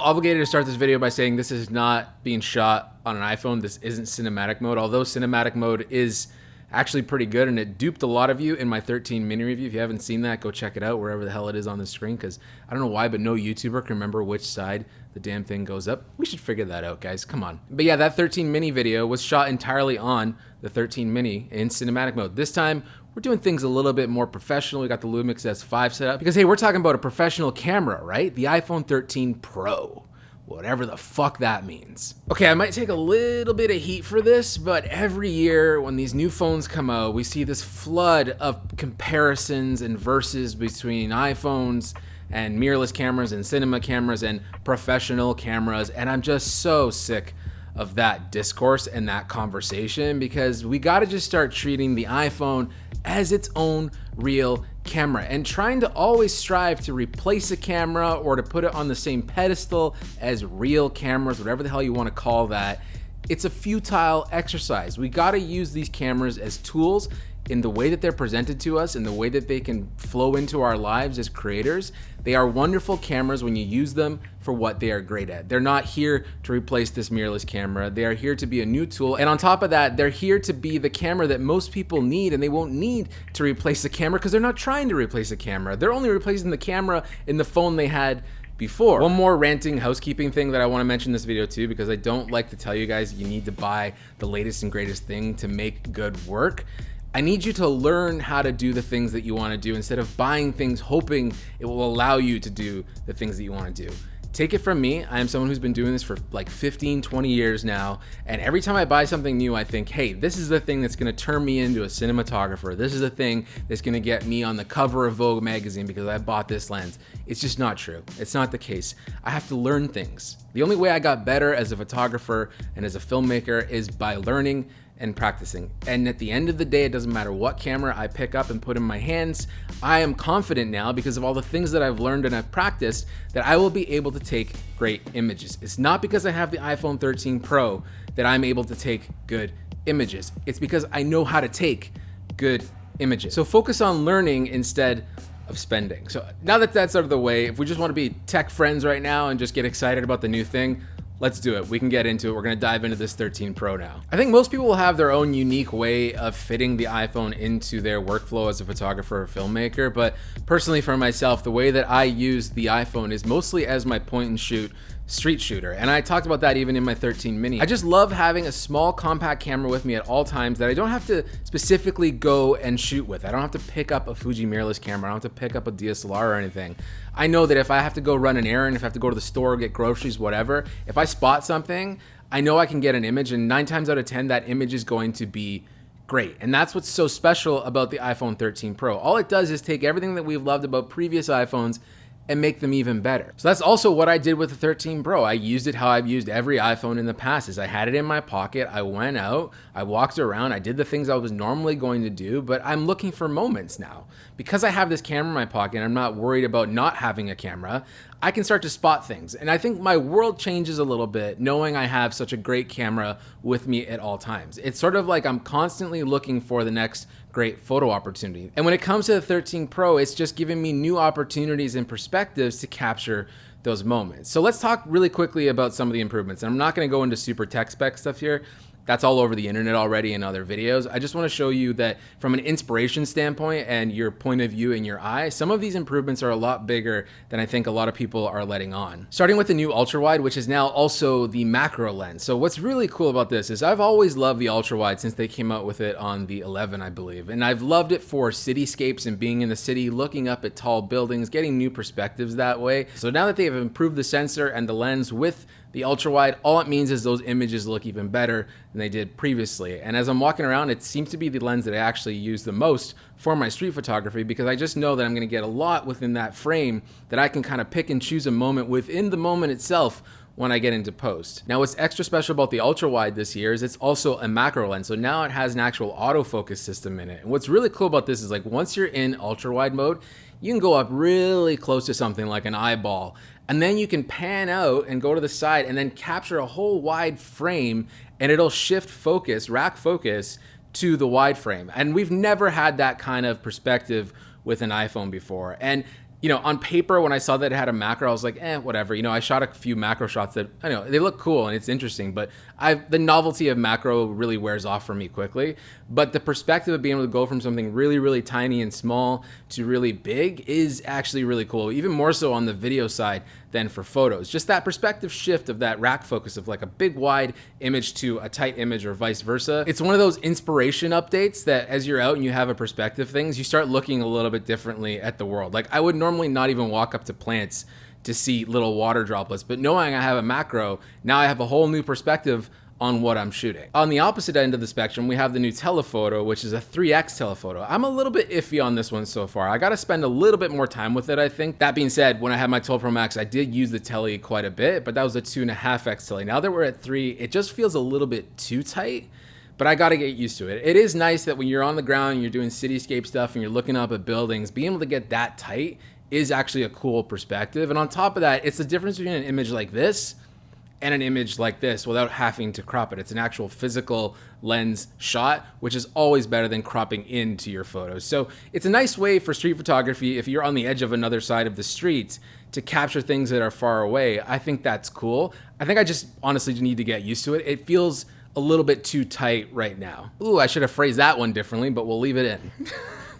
obligated to start this video by saying this is not being shot on an iPhone. This isn't cinematic mode, although cinematic mode is actually pretty good, and it duped a lot of you in my 13 mini review. If you haven't seen that, go check it out wherever the hell it is on the screen, because I don't know why, but no YouTuber can remember which side the damn thing goes up. We should figure that out, guys. Come on. But yeah, that 13 mini video was shot entirely on the 13 mini in cinematic mode. This time, we're doing things a little bit more professional. We got the Lumix S5 set up because, hey, we're talking about a professional camera, right? The iPhone 13 Pro. Whatever the fuck that means. Okay, I might take a little bit of heat for this, but every year when these new phones come out, we see this flood of comparisons and versus between iPhones and mirrorless cameras and cinema cameras and professional cameras, and I'm just so sick of that discourse and that conversation, because we gotta just start treating the iPhone as its own real camera, and trying to always strive to replace a camera or to put it on the same pedestal as real cameras, whatever the hell you want to call that. It's a futile exercise. We got to use these cameras as tools in the way that they're presented to us, in the way that they can flow into our lives as creators. They are wonderful cameras when you use them for what they are great at. They're not here to replace this mirrorless camera. They are here to be a new tool. And on top of that, they're here to be the camera that most people need, and they won't need to replace the camera because they're not trying to replace a camera. They're only replacing the camera in the phone they had before. One more ranting housekeeping thing that I want to mention in this video too, because I don't like to tell you guys you need to buy the latest and greatest thing to make good work. I need you to learn how to do the things that you want to do instead of buying things hoping it will allow you to do the things that you want to do. Take it from me, I am someone who's been doing this for like 15, 20 years now, and every time I buy something new, I think, hey, this is the thing that's gonna turn me into a cinematographer. This is the thing that's gonna get me on the cover of Vogue magazine because I bought this lens. It's just not true. It's not the case. I have to learn things. The only way I got better as a photographer and as a filmmaker is by learning and practicing. And at the end of the day, it doesn't matter what camera I pick up and put in my hands, I am confident now, because of all the things that I've learned and I've practiced, that I will be able to take great images. It's not because I have the iPhone 13 Pro that I'm able to take good images. It's because I know how to take good images. So focus on learning instead of spending. So now that that's out of the way, if we just want to be tech friends right now and just get excited about the new thing, let's do it. We can get into it. We're going to dive into this 13 Pro now. I think most people will have their own unique way of fitting the iPhone into their workflow as a photographer or filmmaker, but personally for myself, the way that I use the iPhone is mostly as my point and shoot street shooter. And I talked about that even in my 13 mini. I just love having a small compact camera with me at all times that I don't have to specifically go and shoot with. I don't have to pick up a Fuji mirrorless camera. I don't have to pick up a DSLR or anything. I know that if I have to go run an errand, if I have to go to the store, get groceries, whatever, if I spot something, I know I can get an image, and 9 times out of 10, that image is going to be great. And that's what's so special about the iPhone 13 Pro. All it does is take everything that we've loved about previous iPhones and make them even better. So that's also what I did with the 13 Pro. I used it how I've used every iPhone in the past, is I had it in my pocket, I went out, I walked around, I did the things I was normally going to do, but I'm looking for moments now. Because I have this camera in my pocket and I'm not worried about not having a camera, I can start to spot things. And I think my world changes a little bit knowing I have such a great camera with me at all times. It's sort of like I'm constantly looking for the next great photo opportunity. And when it comes to the 13 Pro, it's just giving me new opportunities and perspectives to capture those moments. So let's talk really quickly about some of the improvements. And I'm not gonna go into super tech spec stuff here. That's all over the internet already in other videos. I just want to show you that from an inspiration standpoint and your point of view in your eye, some of these improvements are a lot bigger than I think a lot of people are letting on. Starting with the new ultrawide, which is now also the macro lens. So what's really cool about this is I've always loved the ultrawide since they came out with it on the 11, I believe. And I've loved it for cityscapes and being in the city, looking up at tall buildings, getting new perspectives that way. So now that they have improved the sensor and the lens with the ultrawide, all it means is those images look even better than they did previously. And as I'm walking around, it seems to be the lens that I actually use the most for my street photography, because I just know that I'm gonna get a lot within that frame that I can kind of pick and choose a moment within the moment itself when I get into post. Now what's extra special about the ultrawide this year is it's also a macro lens. So now it has an actual autofocus system in it. And what's really cool about this is, like, once you're in ultrawide mode, you can go up really close to something like an eyeball, and then you can pan out and go to the side and then capture a whole wide frame, and it'll shift focus, rack focus, to the wide frame. And we've never had that kind of perspective with an iPhone before. And You know, on paper, when I saw that it had a macro, I was like, whatever. You know, I shot a few macro shots that, I know, they look cool and it's interesting, but the novelty of macro really wears off for me quickly. But the perspective of being able to go from something really, really tiny and small to really big is actually really cool, even more so on the video side than for photos. Just that perspective shift of that rack focus of like a big wide image to a tight image or vice versa. It's one of those inspiration updates that as you're out and you have a perspective things, you start looking a little bit differently at the world. Like I would normally not even walk up to plants to see little water droplets, but knowing I have a macro, now I have a whole new perspective on what I'm shooting. On the opposite end of the spectrum, we have the new Telephoto, which is a 3x telephoto. I'm a little bit iffy on this one so far. I gotta spend a little bit more time with it, I think. That being said, when I had my 12 Pro Max, I did use the tele quite a bit, but that was a 2.5x tele. Now that we're at 3, it just feels a little bit too tight, but I gotta get used to it. It is nice that when you're on the ground and you're doing cityscape stuff and you're looking up at buildings, being able to get that tight is actually a cool perspective. And on top of that, it's the difference between an image like this and an image like this without having to crop it. It's an actual physical lens shot, which is always better than cropping into your photos. So it's a nice way for street photography if you're on the edge of another side of the street to capture things that are far away. I think that's cool. I think I just honestly need to get used to it. It feels a little bit too tight right now. Ooh, I should have phrased that one differently, but we'll leave it in.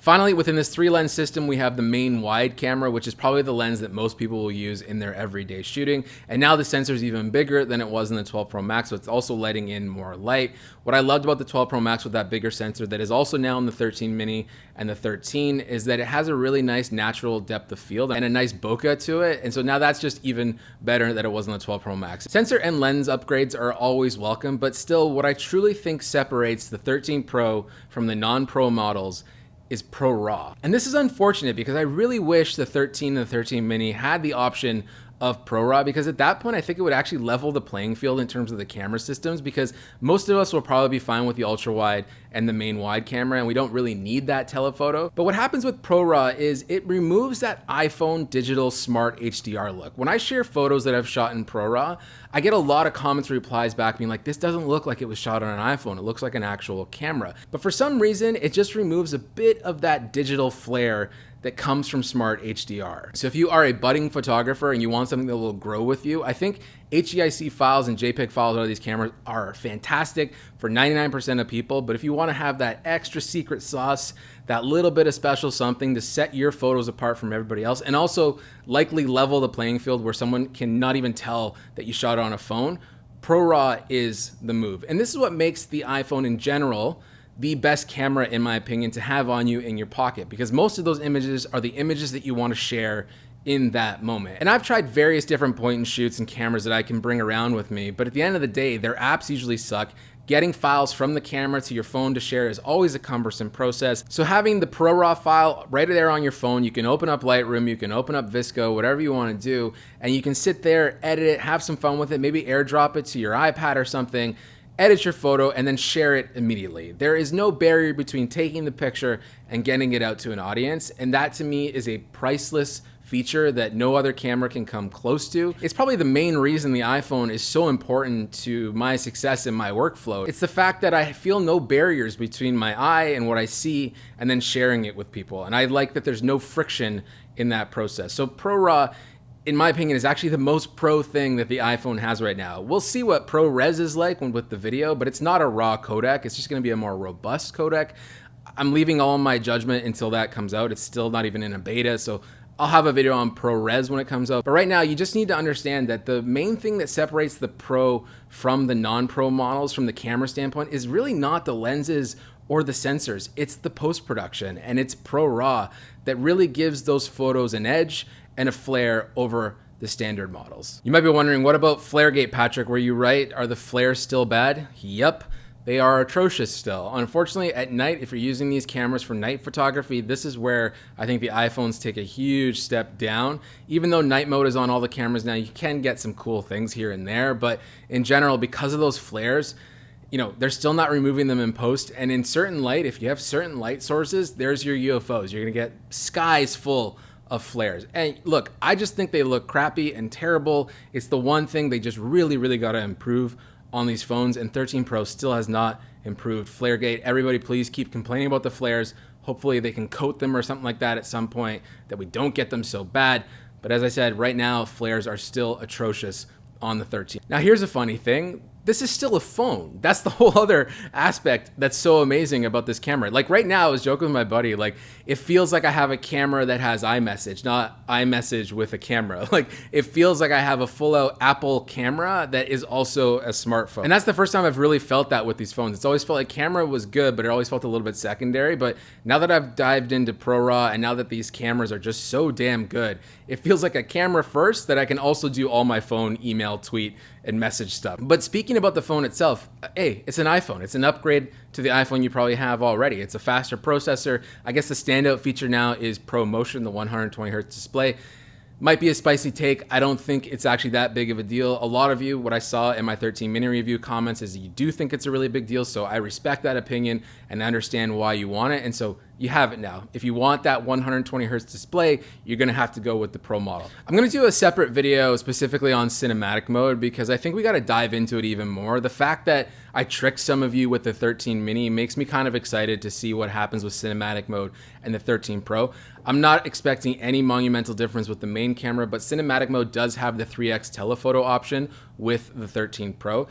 Finally, within this 3-lens system, we have the main wide camera, which is probably the lens that most people will use in their everyday shooting. And now the sensor is even bigger than it was in the 12 Pro Max, so it's also letting in more light. What I loved about the 12 Pro Max with that bigger sensor that is also now in the 13 mini and the 13 is that it has a really nice natural depth of field and a nice bokeh to it. And so now that's just even better than it was in the 12 Pro Max. Sensor and lens upgrades are always welcome, but still what I truly think separates the 13 Pro from the non-Pro models is ProRAW. And this is unfortunate because I really wish the 13 and the 13 mini had the option of ProRAW, because at that point I think it would actually level the playing field in terms of the camera systems, because most of us will probably be fine with the ultra wide and the main wide camera and we don't really need that telephoto. But what happens with ProRAW is it removes that iPhone digital smart HDR look. When I share photos that I've shot in ProRAW, I get a lot of comments and replies back being like, this doesn't look like it was shot on an iPhone, it looks like an actual camera. But for some reason, it just removes a bit of that digital flair that comes from smart HDR. So if you are a budding photographer and you want something that will grow with you, I think HEIC files and JPEG files out of these cameras are fantastic for 99% of people. But if you want to have that extra secret sauce, that little bit of special something to set your photos apart from everybody else, and also likely level the playing field where someone can not even tell that you shot it on a phone, ProRAW is the move. And this is what makes the iPhone in general the best camera, in my opinion, to have on you in your pocket, because most of those images are the images that you want to share in that moment. And I've tried various different point and shoots and cameras that I can bring around with me, but at the end of the day, their apps usually suck. Getting files from the camera to your phone to share is always a cumbersome process. So having the ProRAW file right there on your phone, you can open up Lightroom, you can open up VSCO, whatever you want to do, and you can sit there, edit it, have some fun with it, maybe airdrop it to your iPad or something, edit your photo, and then share it immediately. There is no barrier between taking the picture and getting it out to an audience, and that to me is a priceless feature that no other camera can come close to. It's probably the main reason the iPhone is so important to my success in my workflow. It's the fact that I feel no barriers between my eye and what I see and then sharing it with people. And I like that there's no friction in that process. So ProRAW, in my opinion, is actually the most pro thing that the iPhone has right now. We'll see what ProRes is like with the video, but it's not a raw codec. It's just gonna be a more robust codec. I'm leaving all my judgment until that comes out. It's still not even in a beta, so I'll have a video on ProRes when it comes out. But right now, you just need to understand that the main thing that separates the Pro from the non-Pro models from the camera standpoint is really not the lenses or the sensors. It's the post-production, and it's ProRAW that really gives those photos an edge and a flare over the standard models. You might be wondering, what about FlareGate, Patrick? Were you right? Are the flares still bad? Yep. They are atrocious still. Unfortunately, at night, if you're using these cameras for night photography, this is where I think the iPhones take a huge step down. Even though night mode is on all the cameras now, you can get some cool things here and there, but in general, because of those flares, you know, they're still not removing them in post. And in certain light, if you have certain light sources, there's your UFOs. You're gonna get skies full of flares. And look, I just think they look crappy and terrible. It's the one thing they just really gotta improve on these phones, and 13 Pro still has not improved FlareGate. Everybody please keep complaining about the flares. Hopefully they can coat them or something like that at some point, that we don't get them so bad. But as I said, right now, flares are still atrocious on the 13. Now here's a funny thing. This is still a phone. That's the whole other aspect that's so amazing about this camera. Like right now, I was joking with my buddy, like it feels like I have a camera that has iMessage, not iMessage with a camera. Like it feels like I have a full out Apple camera that is also a smartphone. And that's the first time I've really felt that with these phones. It's always felt like camera was good, but it always felt a little bit secondary. But now that I've dived into ProRAW and now that these cameras are just so damn good, it feels like a camera first that I can also do all my phone, email, tweet, and message stuff. But speaking about the phone itself, hey, it's an iPhone. It's an upgrade to the iPhone you probably have already. It's a faster processor. I guess the standout feature now is ProMotion, the 120 hertz display. Might be a spicy take. I don't think it's actually that big of a deal. A lot of you, what I saw in my 13 mini review comments is you do think it's a really big deal. So I respect that opinion and I understand why you want it. And so you have it now. If you want that 120 hertz display, you're gonna have to go with the Pro model. I'm gonna do a separate video specifically on cinematic mode because I think we gotta dive into it even more. The fact that I tricked some of you with the 13 mini makes me kind of excited to see what happens with cinematic mode and the 13 Pro. I'm not expecting any monumental difference with the main camera, but cinematic mode does have the 3x telephoto option with the 13 Pro.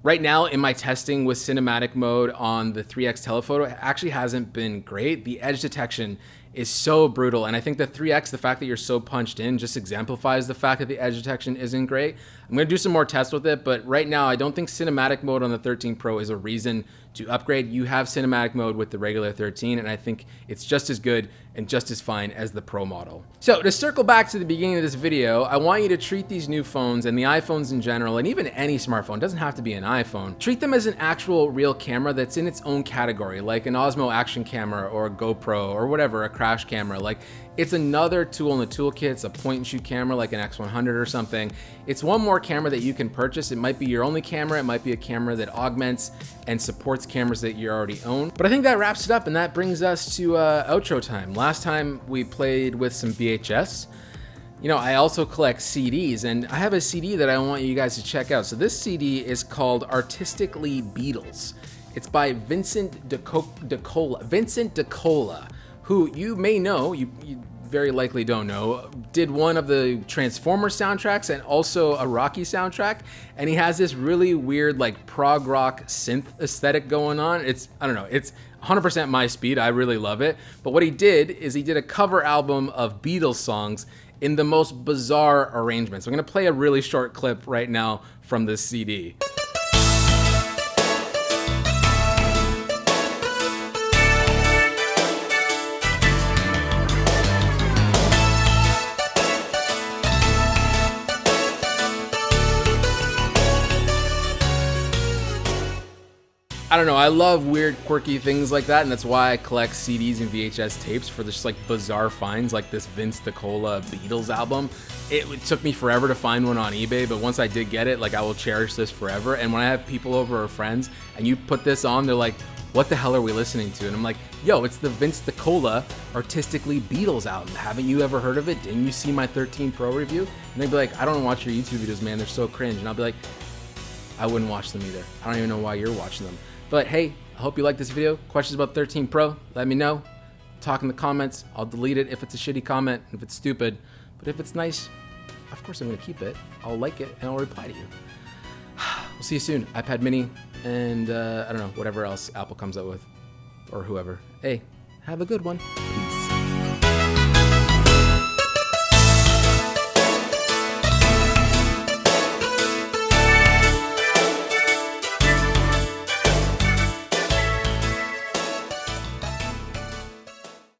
Right now in my testing with cinematic mode on the 3x telephoto, it actually hasn't been great. The edge detection is so brutal. And I think the 3x, the fact that you're so punched in just exemplifies the fact that the edge detection isn't great. I'm gonna do some more tests with it, but right now I don't think cinematic mode on the 13 Pro is a reason to upgrade. You have cinematic mode with the regular 13, and I think it's just as good and just as fine as the Pro model. So to circle back to the beginning of this video, I want you to treat these new phones and the iPhones in general, and even any smartphone, doesn't have to be an iPhone, treat them as an actual real camera that's in its own category, like an Osmo action camera or a GoPro or whatever, a crash camera. Like it's another tool in the toolkit. It's a point and shoot camera like an X100 or something. It's one more camera that you can purchase. It might be your only camera. It might be a camera that augments and supports cameras that you already own. But I think that wraps it up, and that brings us to outro time. Last time we played with some VHS. You know, I also collect CDs, and I have a CD that I want you guys to check out. So this CD is called Artistically Beatles. It's by Vincent DeCola, who you may know, you very likely don't know, did one of the Transformers soundtracks and also a Rocky soundtrack. And he has this really weird like prog rock synth aesthetic going on. It's, I don't know, it's 100% my speed. I really love it. But what he did is he did a cover album of Beatles songs in the most bizarre arrangements. I'm gonna play a really short clip right now from this CD. I don't know, I love weird, quirky things like that, and that's why I collect CDs and VHS tapes for just like bizarre finds like this Vince DeCola Beatles album. It took me forever to find one on eBay, but once I did get it, like I will cherish this forever. And when I have people over or friends and you put this on, they're like, what the hell are we listening to? And I'm like, yo, it's the Vince DeCola Artistically Beatles album. Haven't you ever heard of it? Didn't you see my 13 Pro review? And they'd be like, I don't watch your YouTube videos, man, they're so cringe. And I'll be like, I wouldn't watch them either. I don't even know why you're watching them. But hey, I hope you like this video. Questions about 13 Pro, let me know. Talk in the comments. I'll delete it if it's a shitty comment, if it's stupid. But if it's nice, of course I'm gonna keep it. I'll like it and I'll reply to you. We'll see you soon. iPad mini and I don't know, whatever else Apple comes out with or whoever. Hey, have a good one. Peace.